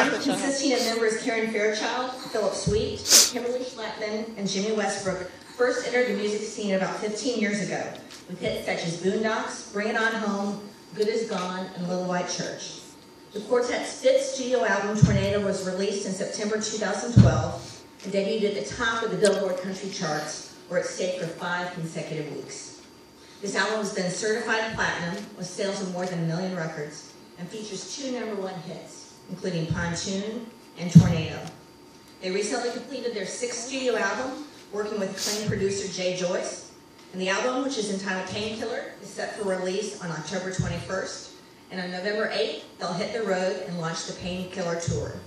band, consisting of members Karen Fairchild, Philip Sweet, Kimberly Schleppman, and Jimmy Westbrook, first entered the music scene about 15 years ago, with hits such as Boondocks, Bring It On Home, Good Is Gone, and Little White Church. The quartet's fifth studio album, Tornado, was released in September 2012 and debuted at the top of the Billboard country charts, where it stayed for 5 consecutive weeks. This album has been certified platinum with sales of more than 1 million records and features 2 #1 hits, including Pontoon and Tornado. They recently completed their 6th studio album, working with acclaimed producer Jay Joyce, and the album, which is entitled Painkiller, is set for release on October 21st, and on November 8th, they'll hit the road and launch the Painkiller Tour.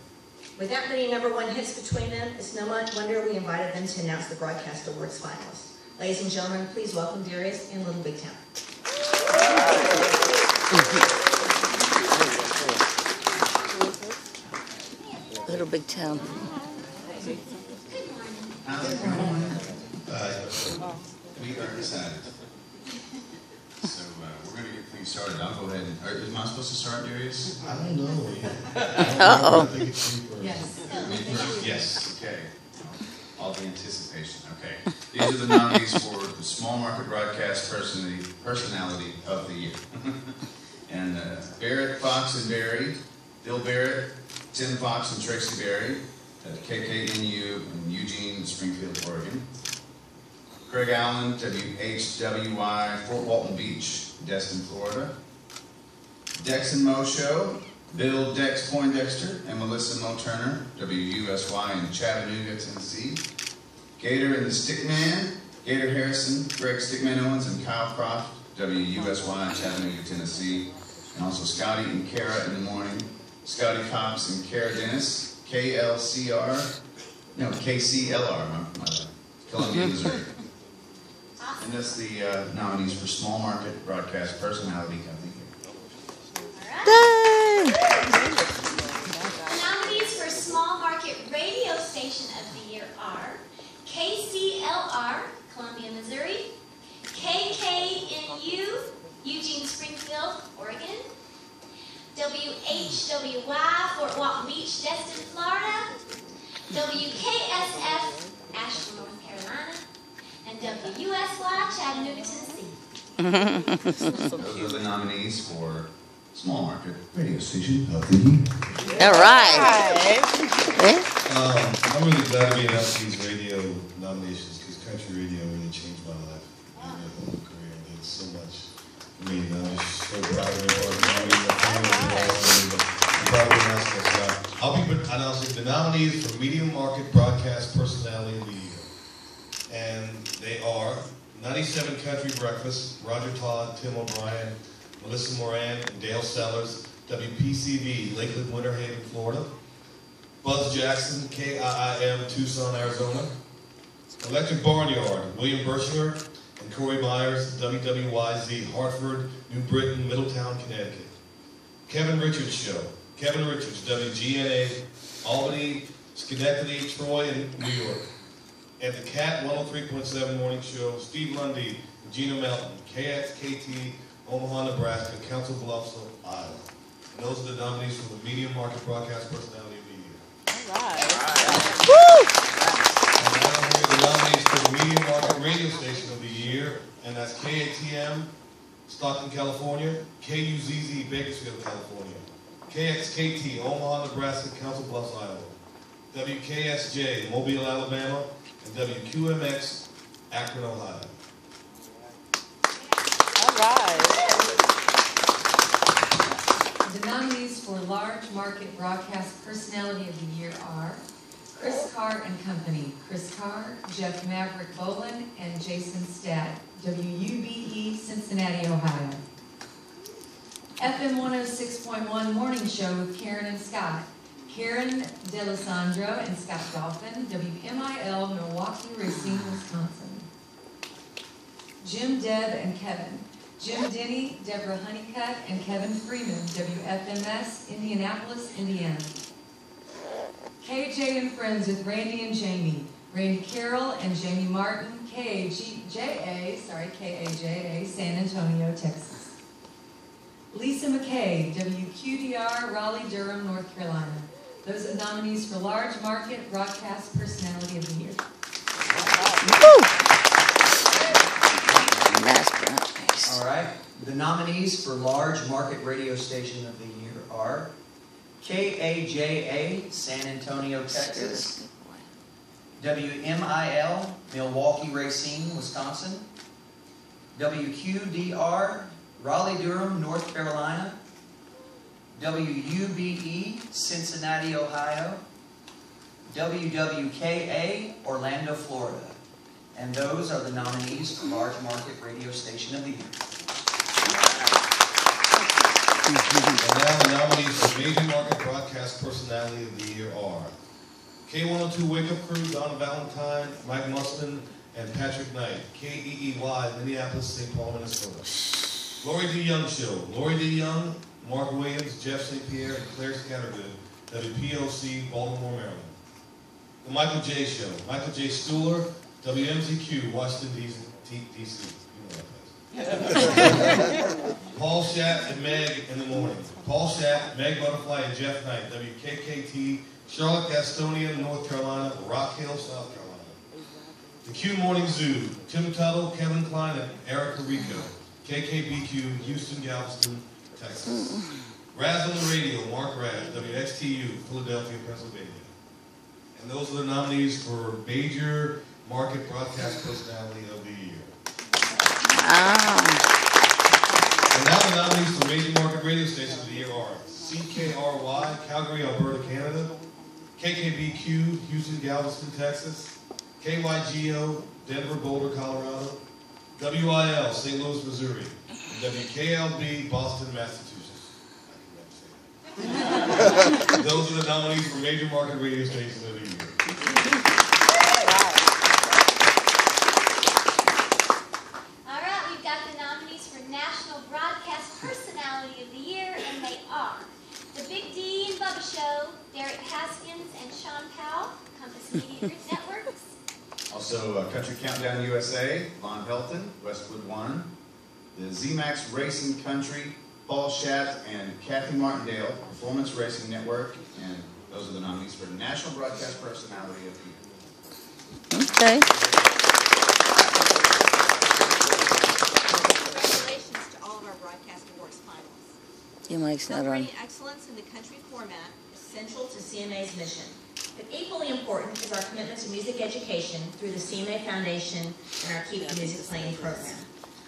With that many #1 hits between them, it's no wonder we invited them to announce the Broadcast Awards finalists. Ladies and gentlemen, please welcome Darius and Little Big Town. Little Big Town. How's it going? We are excited. So we're going to get things started. I'll go ahead and... Am I supposed to start, Darius? I don't know. Uh-oh. I think it's you first. Yes. Me first? Yes. Okay. All the anticipation. Okay. These are the nominees for the Small Market Broadcast Personality of the Year. And Barrett, Fox, and Barry, Bill Barrett, Tim Fox, and Tracy Barry at KKNU in Eugene, Springfield, Oregon. Craig Allen, WHWY, Fort Walton Beach, Destin, Florida. Dex and Mo Show, Bill Dex Poindexter and Melissa Mo Turner, WUSY in Chattanooga, Tennessee. Gator and the Stickman, Gator Harrison, Greg Stickman Owens, and Kyle Croft, WUSY in Chattanooga, Tennessee. And also Scotty and Kara in the morning. Scotty Cox and Kara Dennis, KCLR, Columbia, Missouri. And that's the nominees for Small Market Broadcast Personality of the Year. The nominees for Small Market Radio Station of the Year are KCLR, Columbia, Missouri, KKNU, Eugene, Springfield, Oregon, WHWY, Fort Walton Beach, Destin, Florida, WKSF, Asheville, North Carolina, and WUSY, Chattanooga, Tennessee. Those are the nominees for Small Market Radio Station of the Year. All right. I'm really glad to be announcing these radio nominations because country radio really changed my life. My whole career. It did so much for me. And I'm just so proud of I'll be announcing the nominees for Medium Market Broadcast Personality of the Year. And they are 97 Country Breakfast, Roger Todd, Tim O'Brien, Melissa Moran, and Dale Sellers, WPCV, Lakeland, Winter Haven, Florida. Buzz Jackson, KIIM, Tucson, Arizona. Electric Barnyard, William Berchinger and Corey Myers, WWYZ, Hartford, New Britain, Middletown, Connecticut. Kevin Richards Show, Kevin Richards, WGNA, Albany, Schenectady, Troy, and New York. And the Cat 103.7 Morning Show, Steve Lundy, Gina Melton, KXKT, Omaha, Nebraska, Council Bluffs, Iowa. And those are the nominees for the Medium Market Broadcast Personality of the Year. All right. Woo! And now here are the nominees for the Medium Market Radio Station of the Year, and that's KATM, Stockton, California, KUZZ, Bakersfield, California, KXKT, Omaha, Nebraska, Council Bluffs, Iowa, WKSJ, Mobile, Alabama, and WQMX, Akron, Ohio. All right. The nominees for Large Market Broadcast Personality of the Year are Chris Carr and Company, Chris Carr, Jeff Maverick Boland, and Jason Stadt, WUBE, Cincinnati, Ohio. FM 106.1 Morning Show with Karen and Scott, Karen D'Alessandro and Scott Dolphin, WMIL, Milwaukee, Racine, Wisconsin. Jim, Deb, and Kevin, Jim Denny, Deborah Honeycutt, and Kevin Freeman, WFMS, Indianapolis, Indiana. KJ and Friends with Randy and Jamie, Randy Carroll and Jamie Martin, KAJA, San Antonio, Texas. Lisa McKay, WQDR, Raleigh, Durham, North Carolina. Those are nominees for Large Market Broadcast Personality of the Year. Nice. All right. The nominees for Large Market Radio Station of the Year are KAJA, San Antonio, Texas. WMIL, Milwaukee, Racine, Wisconsin. WQDR, Raleigh-Durham, North Carolina. WUBE, Cincinnati, Ohio. WWKA, Orlando, Florida. And those are the nominees for Large Market Radio Station of the Year. And now the nominees for Major Market Broadcast Personality of the Year are K102 Wake Up Crew, Donna Valentine, Mike Mustin, and Patrick Knight. KEEY, Minneapolis, St. Paul, Minnesota. Lori D. Young Show, Lori D. Young, Mark Williams, Jeff St. Pierre, and Claire Scattergood, WPOC, Baltimore, Maryland. The Michael J. Show, Michael J. Stuhler, WMZQ, Washington, D.C. You know that place. Paul Schatt and Meg in the morning. Paul Schatt, Meg Butterfly, and Jeff Knight, WKKT, Charlotte, Gastonia, North Carolina, Rock Hill, South Carolina. The Q Morning Zoo, Tim Tuttle, Kevin Klein, and Erica Rico, KKBQ, Houston, Galveston, Texas. Raz on the Radio, Mark Raz, WXTU, Philadelphia, Pennsylvania. And those are the nominees for Major Market Broadcast Personality of the Year. And now the nominees for Major Market Radio Station of the Year are CKRY, Calgary, Alberta, Canada. KKBQ, Houston, Galveston, Texas. KYGO, Denver, Boulder, Colorado. WIL, St. Louis, Missouri. And WKLB, Boston, Massachusetts. I can never say that. Those are the nominees for Major Market Radio Station of the Year. All right, we've got the nominees for National Broadcast Personality of the Year, and they are The Big D and Bubba Show, Derek Haskins and Sean Powell, Compass Media Group Networks. Also, Country Countdown USA, Von Helton, Westwood One. The ZMAX Racing Country, Paul Schatt and Kathy Martindale, Performance Racing Network. And those are the nominees for National Broadcast Personality of the Year. Okay. Congratulations to all of our Broadcast Awards finalists. Your mic's not on. Celebrating excellence in the country format is central to CMA's mission. But equally important is our commitment to music education through the CMA Foundation and our Keep the Music Playing program.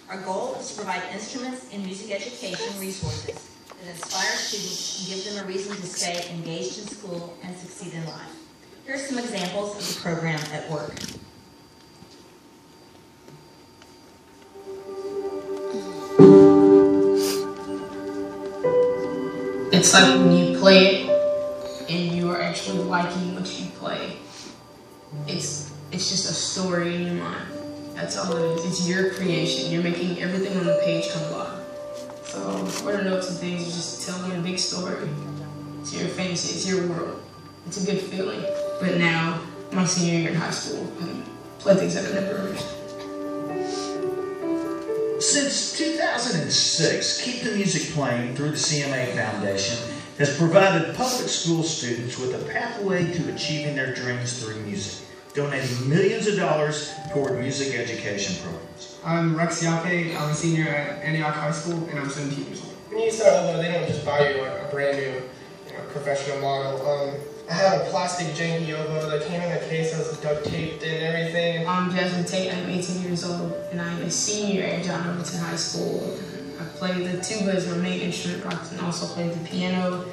Our goal is to provide instruments and music education resources that inspire students and give them a reason to stay engaged in school and succeed in life. Here are some examples of the program at work. It's like when you play it and you are actually liking what you play. It's just a story in your mind. That's all it is. It's your creation. You're making everything on the page come alive. So what are notes and things? You just telling a big story. It's your fantasy. It's your world. It's a good feeling. But now, my senior year in high school, I play things that I've never heard. Since 2006, Keep the Music Playing through the CMA Foundation has provided public school students with a pathway to achieving their dreams through music, donating millions of dollars toward music education programs. I'm Rex Yape. I'm a senior at Antioch High School, and I'm 17 years old. When you start over, they don't just buy you a brand new, professional model. I have a plastic janky oboe that came in a case that was duct taped and everything. I'm Jasmine Tate. I'm 18 years old, and I'm a senior at John Robinson High School. I play the tuba as my main instrument, but I can also play the piano,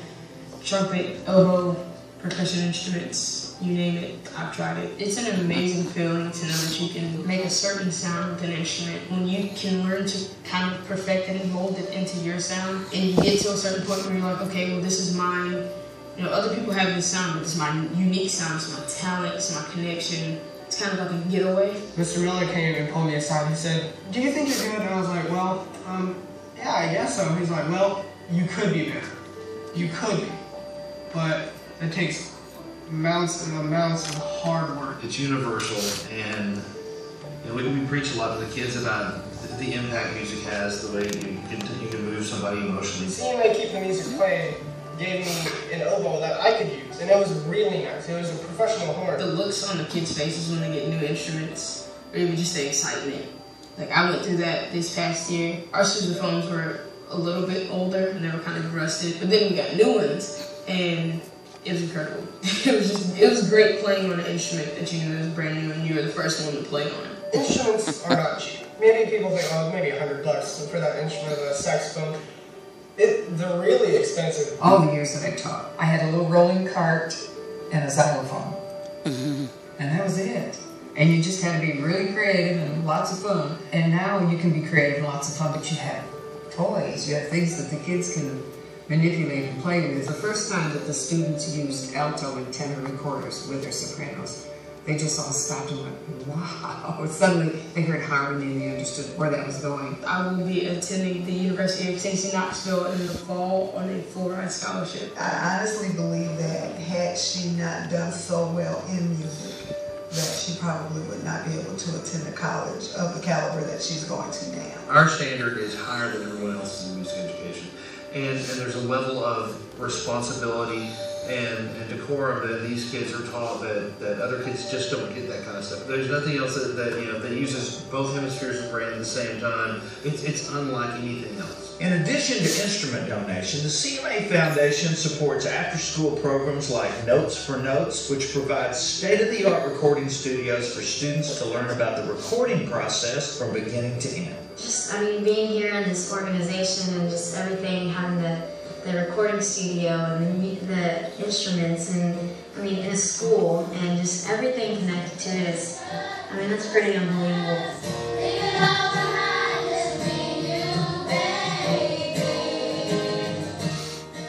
trumpet, oboe, percussion instruments, you name it, I've tried it. It's an amazing feeling to know that you can make a certain sound with an instrument. When you can learn to kind of perfect it and mold it into your sound, and you get to a certain point where you're like, okay, well, this is mine. Other people have this sound, but it's my unique sound, it's my talent, it's my connection. It's kind of like a getaway. Mr. Miller came and pulled me aside. He said, "Do you think you're good?" And I was like, "Well, yeah, I guess so." He's like, "Well, you could be better. You could be. But it takes amounts and amounts of hard work." It's universal, and we preach a lot to the kids about the impact music has, the way you can move somebody emotionally. CMA Keep the Music Playing gave me an oboe that I could use. and it was really nice. It was a professional horn. The looks on the kids' faces when they get new instruments, or even just the excitement. Like, I went through that this past year. Our sousaphones were a little bit older and they were kind of rusted, but then we got new ones, and it was incredible. It was great playing on an instrument that you knew was brand new and you were the first one to play on it. Instruments are not cheap. Maybe people think, oh, maybe $100 for that instrument, a saxophone. They're really expensive. All the years that I taught, I had a little rolling cart and a xylophone. And that was it. And you just had to be really creative and lots of fun. And now you can be creative and lots of fun, but you have toys. You have things that the kids can manipulate and play with. The first time that the students used alto and tenor recorders with their sopranos, they just all stopped and went, wow. Suddenly they heard harmony and they understood where that was going. I will be attending the University of Tennessee Knoxville in the fall on a full-ride scholarship. I honestly believe that had she not done so well in music, that she probably would not be able to attend a college of the caliber that she's going to now. Our standard is higher than everyone else's in music education. And there's a level of responsibility and decorum that these kids are taught that other kids just don't get that kind of stuff. There's nothing else that uses both hemispheres of the brain at the same time. It's unlike anything else. In addition to instrument donation, the CMA Foundation supports after-school programs like Notes for Notes, which provides state-of-the-art recording studios for students to learn about the recording process from beginning to end. Being here in this organization and just everything, having the recording studio and the instruments and, in a school and just everything connected to it is, that's pretty unbelievable.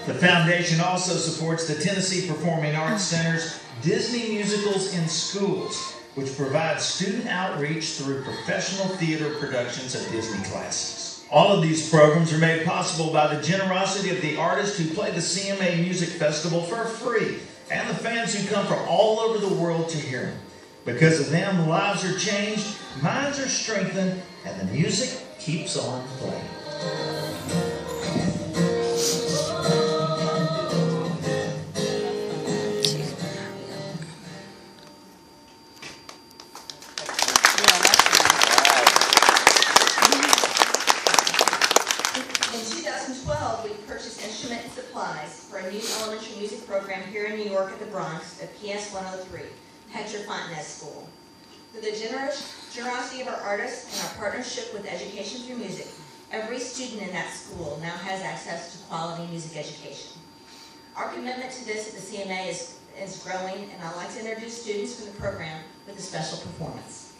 The foundation also supports the Tennessee Performing Arts Center's Disney Musicals in Schools, which provides student outreach through professional theater productions of Disney classics. All of these programs are made possible by the generosity of the artists who play the CMA Music Festival for free and the fans who come from all over the world to hear them. Because of them, lives are changed, minds are strengthened, and the music keeps on playing. Here in New York at the Bronx at PS 103, Hector Fontenay School. Through the generosity of our artists and our partnership with Education Through Music, every student in that school now has access to quality music education. Our commitment to this at the CMA is growing, and I'd like to introduce students from the program with a special performance.